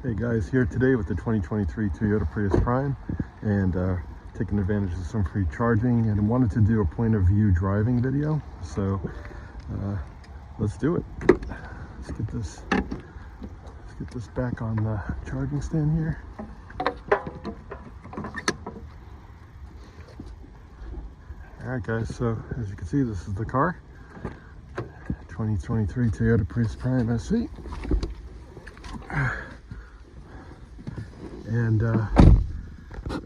Hey guys, here today with the 2023 Toyota Prius Prime and taking advantage of some free charging, and I wanted to do a point of view driving video. So let's do it. Let's get this back on the charging stand here. Alright guys, so as you can see, this is the car. 2023 Toyota Prius Prime SE. And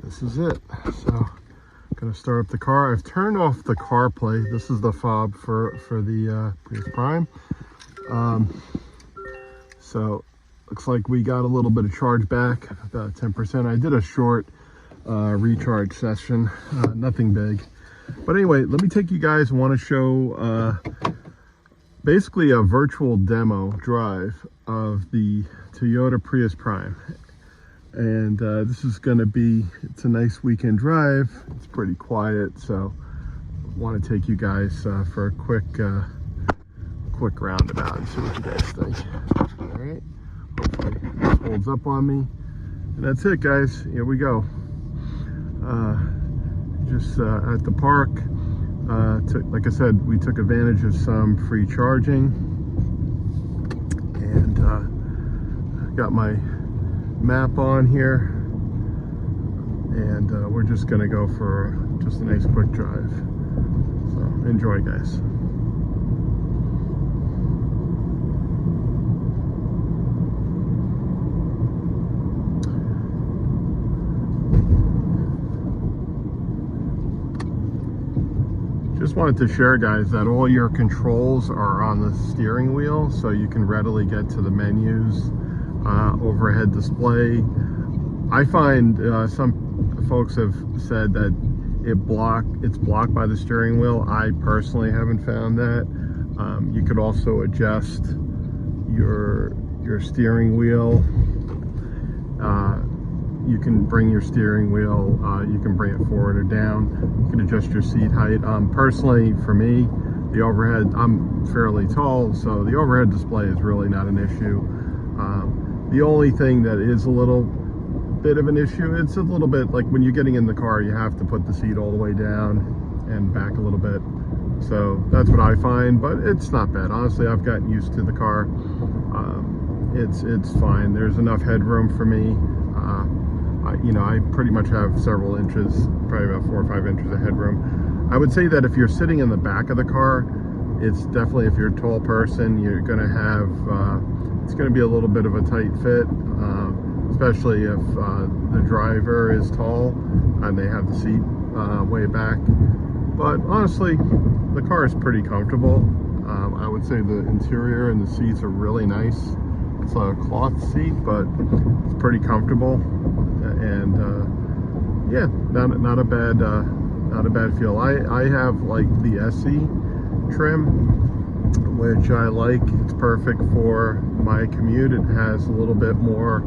this is it. So I'm gonna start up the car. I've turned off the CarPlay. This is the fob for the Prius Prime. So looks like we got a little bit of charge back, about 10%. I did a short recharge session, nothing big. But anyway, let me take you guys. I want to show basically a virtual demo drive of the Toyota Prius Prime. And this is going to be, it's a nice weekend drive. It's pretty quiet, so I want to take you guys for a quick roundabout and see what you guys think. All right, hopefully this holds up on me. And that's it, guys. Here we go. Just at the park. Like I said, we took advantage of some free charging, and got my map on here, and we're just gonna go for just a nice quick drive. So enjoy, guys. Just wanted to share, guys, that all your controls are on the steering wheel, so you can readily get to the menus. Overhead display. I find some folks have said that it's blocked by the steering wheel. I personally haven't found that. You could also adjust your steering wheel. You can bring your steering wheel, you can bring it forward or down. You can adjust your seat height. Personally, for me, the overhead, I'm fairly tall, so the overhead display is really not an issue. The only thing that is a little bit of an issue, it's a little bit like when you're getting in the car, you have to put the seat all the way down and back a little bit. So that's what I find, but it's not bad. Honestly, I've gotten used to the car. It's fine. There's enough headroom for me. I pretty much have several inches, probably about 4 or 5 inches of headroom. I would say that if you're sitting in the back of the car, it's definitely, if you're a tall person, you're gonna have, it's gonna be a little bit of a tight fit, especially if the driver is tall and they have the seat way back. But honestly, the car is pretty comfortable. I would say the interior and the seats are really nice. It's a cloth seat, but it's pretty comfortable, and yeah, not a bad feel. I have like the SE trim, which I like. It's perfect for my commute. It has a little bit more,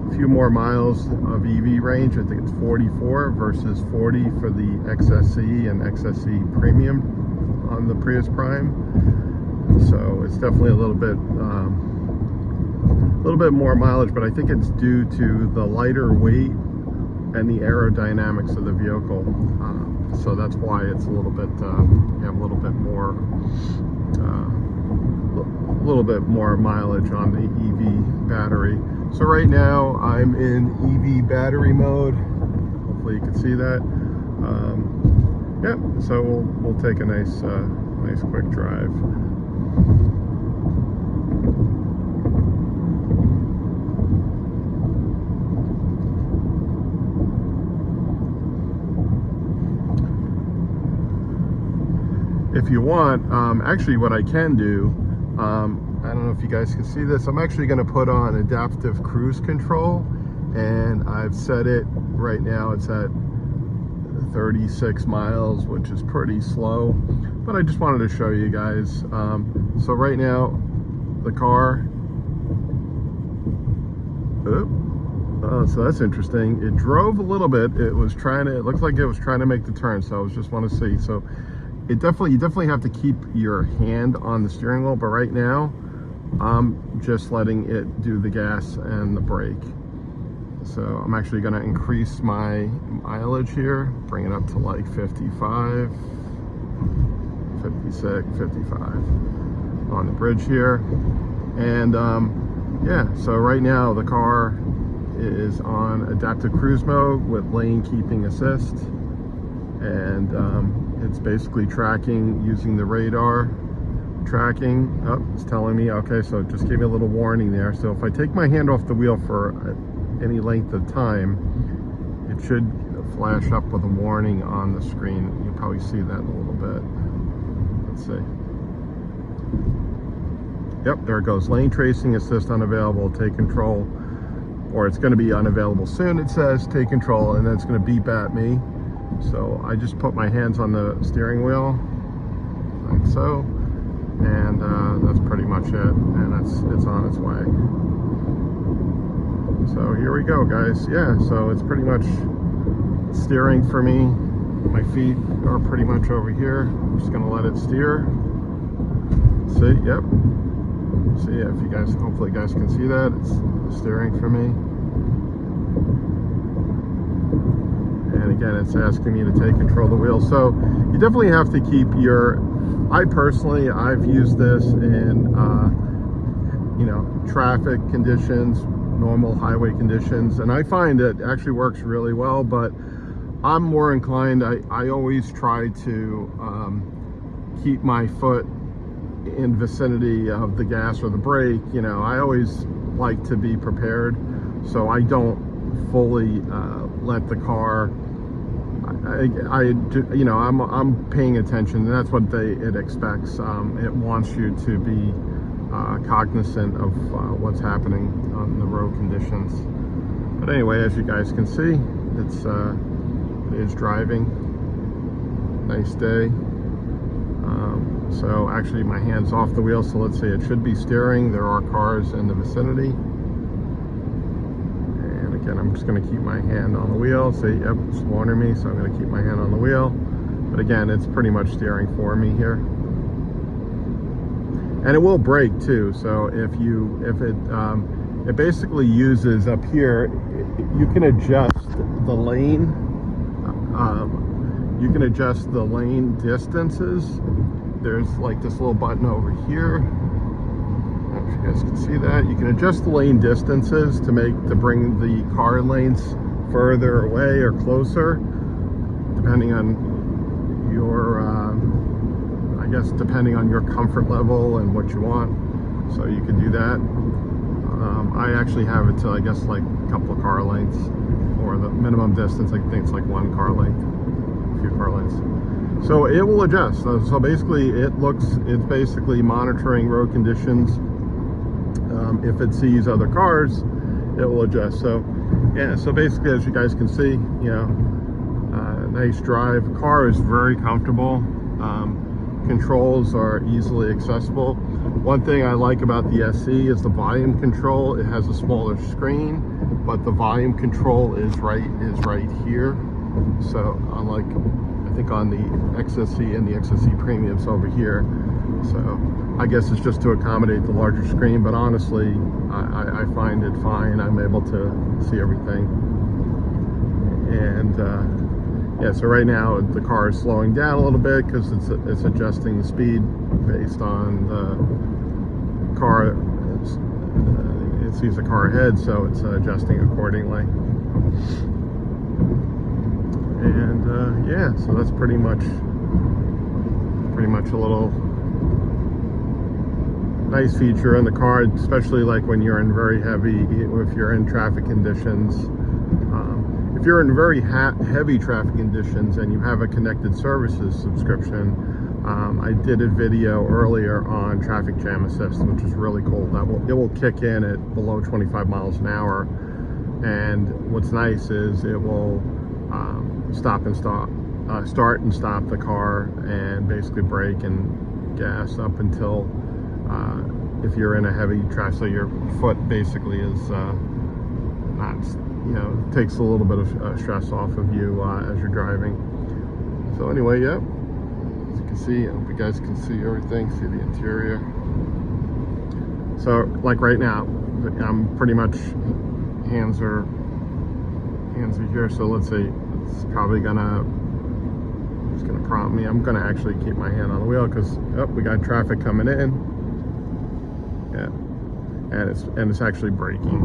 a few more miles of EV range. I think it's 44 versus 40 for the XSE and XSE Premium on the Prius Prime. So it's definitely a little bit more mileage, but I think it's due to the lighter weight and the aerodynamics of the vehicle. So that's why it's a little bit, you have a little bit more mileage on the EV battery. So right now I'm in EV battery mode. Hopefully you can see that. Yeah, so we'll take a nice quick drive. If you want, actually what I can do, I don't know if you guys can see this, I'm actually going to put on adaptive cruise control, and I've set it right now, it's at 36 miles, which is pretty slow, but I just wanted to show you guys. So right now the car, so that's interesting, it drove a little bit, it looked like it was trying to make the turn, so I just want to see. So you definitely have to keep your hand on the steering wheel, but right now I'm just letting it do the gas and the brake. So I'm actually going to increase my mileage here, bring it up to like 55, 56, 55 on the bridge here. And yeah, so right now the car is on adaptive cruise mode with lane keeping assist, and it's basically tracking using the radar tracking. Oh, it's telling me, okay, so it just gave me a little warning there. So if I take my hand off the wheel for any length of time, it should flash up with a warning on the screen. You'll probably see that in a little bit. Let's see. Yep, there it goes. Lane tracing assist unavailable, take control. Or it's going to be unavailable soon, it says, take control, and then it's going to beep at me. So I just put my hands on the steering wheel, like so, and that's pretty much it, and it's on its way. So here we go, guys. Yeah, so it's pretty much steering for me. My feet are pretty much over here. I'm just going to let it steer. See, yep. See, if you guys, hopefully you guys can see that, it's steering for me. And again, it's asking me to take control of the wheel. So you definitely have to keep your, I've used this in, you know, traffic conditions, normal highway conditions, and I find it actually works really well, but I'm more inclined, I always try to keep my foot in vicinity of the gas or the brake. You know, I always like to be prepared, so I don't fully let the car, you know, I'm paying attention, and that's what it expects. It wants you to be cognizant of what's happening on the road conditions. But anyway, as you guys can see, it is driving. Nice day. So actually my hand's off the wheel, so let's see, it should be steering. There are cars in the vicinity. And again, I'm just going to keep my hand on the wheel. See, yep, it's warning me, so I'm going to keep my hand on the wheel. But again, it's pretty much steering for me here. And it will brake too, so if it basically uses up here, you can adjust the lane. You can adjust the lane distances. There's like this little button over here. I don't know if you guys can see that. You can adjust the lane distances to bring the car lanes further away or closer, depending on your, I guess, depending on your comfort level and what you want. So you can do that. I actually have it to, I guess, like a couple of car lengths, or the minimum distance. I think it's like one car length. Few car lengths. So it will adjust. So basically it's basically monitoring road conditions. If it sees other cars, it will adjust. So yeah, so basically, as you guys can see, you know, nice drive. The car is very comfortable. Controls are easily accessible. One thing I like about the SE is the volume control. It has a smaller screen, but the volume control is right here. So unlike, I think on the XSE and the XSE Premium, it's over here. So I guess it's just to accommodate the larger screen, but honestly, I find it fine. I'm able to see everything. And yeah, so right now the car is slowing down a little bit because it's adjusting the speed based on the car. It sees the car ahead, so it's adjusting accordingly. And yeah, so that's pretty much a little nice feature in the car, especially like when you're in very heavy, if you're in traffic conditions. If you're in very heavy traffic conditions and you have a connected services subscription, I did a video earlier on traffic jam assist, which is really cool. It will kick in at below 25 miles an hour, and what's nice is it will start and stop the car, and basically brake and gas up until if you're in a heavy traffic, so your foot basically is not, you know, takes a little bit of stress off of you as you're driving. So anyway, yeah, as you can see, I hope you guys can see everything, see the interior. So like right now, I'm pretty much hands are here. So let's see, it's probably gonna prompt me. I'm gonna actually keep my hand on the wheel because we got traffic coming in. Yeah, and it's actually braking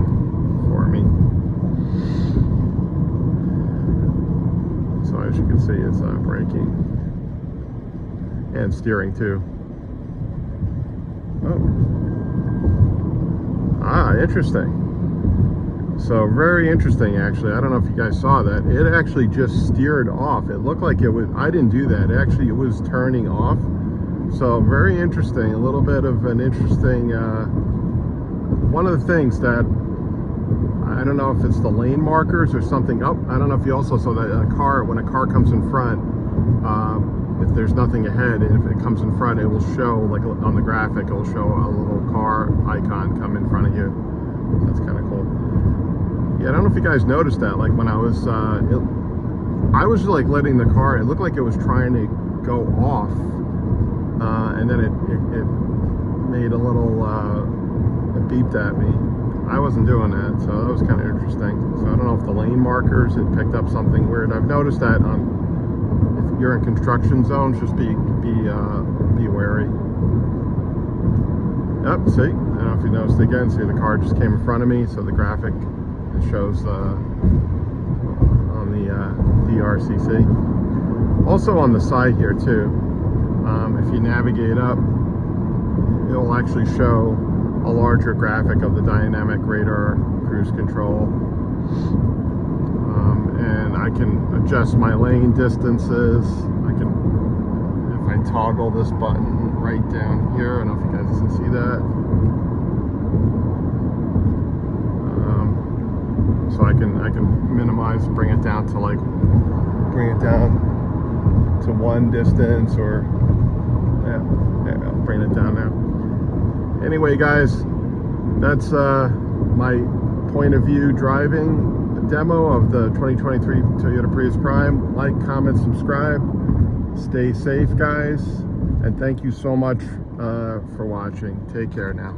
for me. So as you can see, it's braking and steering too. Interesting. So very interesting, actually. I don't know if you guys saw that. It actually just steered off. It looked like it was, I didn't do that. It was turning off. So very interesting. A little bit of an interesting, one of the things that, I don't know if it's the lane markers or something. I don't know if you also saw that when a car comes in front, if there's nothing ahead, and if it comes in front, it will show, like on the graphic, it will show a little car icon come in front of you. That's kind of cool. Yeah, I don't know if you guys noticed that. Like when I was like letting the car, it looked like it was trying to go off, and then it made a little, it beeped at me. I wasn't doing that, so that was kind of interesting. So I don't know if the lane markers, it picked up something weird. I've noticed that if you're in construction zones, just be wary. Yep, see, I don't know if you noticed again, see the car just came in front of me, so the graphic, it shows on the DRCC. Also on the side here too, if you navigate up, it will actually show a larger graphic of the dynamic radar cruise control. And I can adjust my lane distances. If I toggle this button right down here, I don't know if you guys can see that. So I can minimize, bring it down to one distance, or yeah, I'll bring it down now. Anyway, guys, that's my point of view driving demo of the 2023 Toyota Prius Prime. Like, comment, subscribe. Stay safe, guys, and thank you so much for watching. Take care now.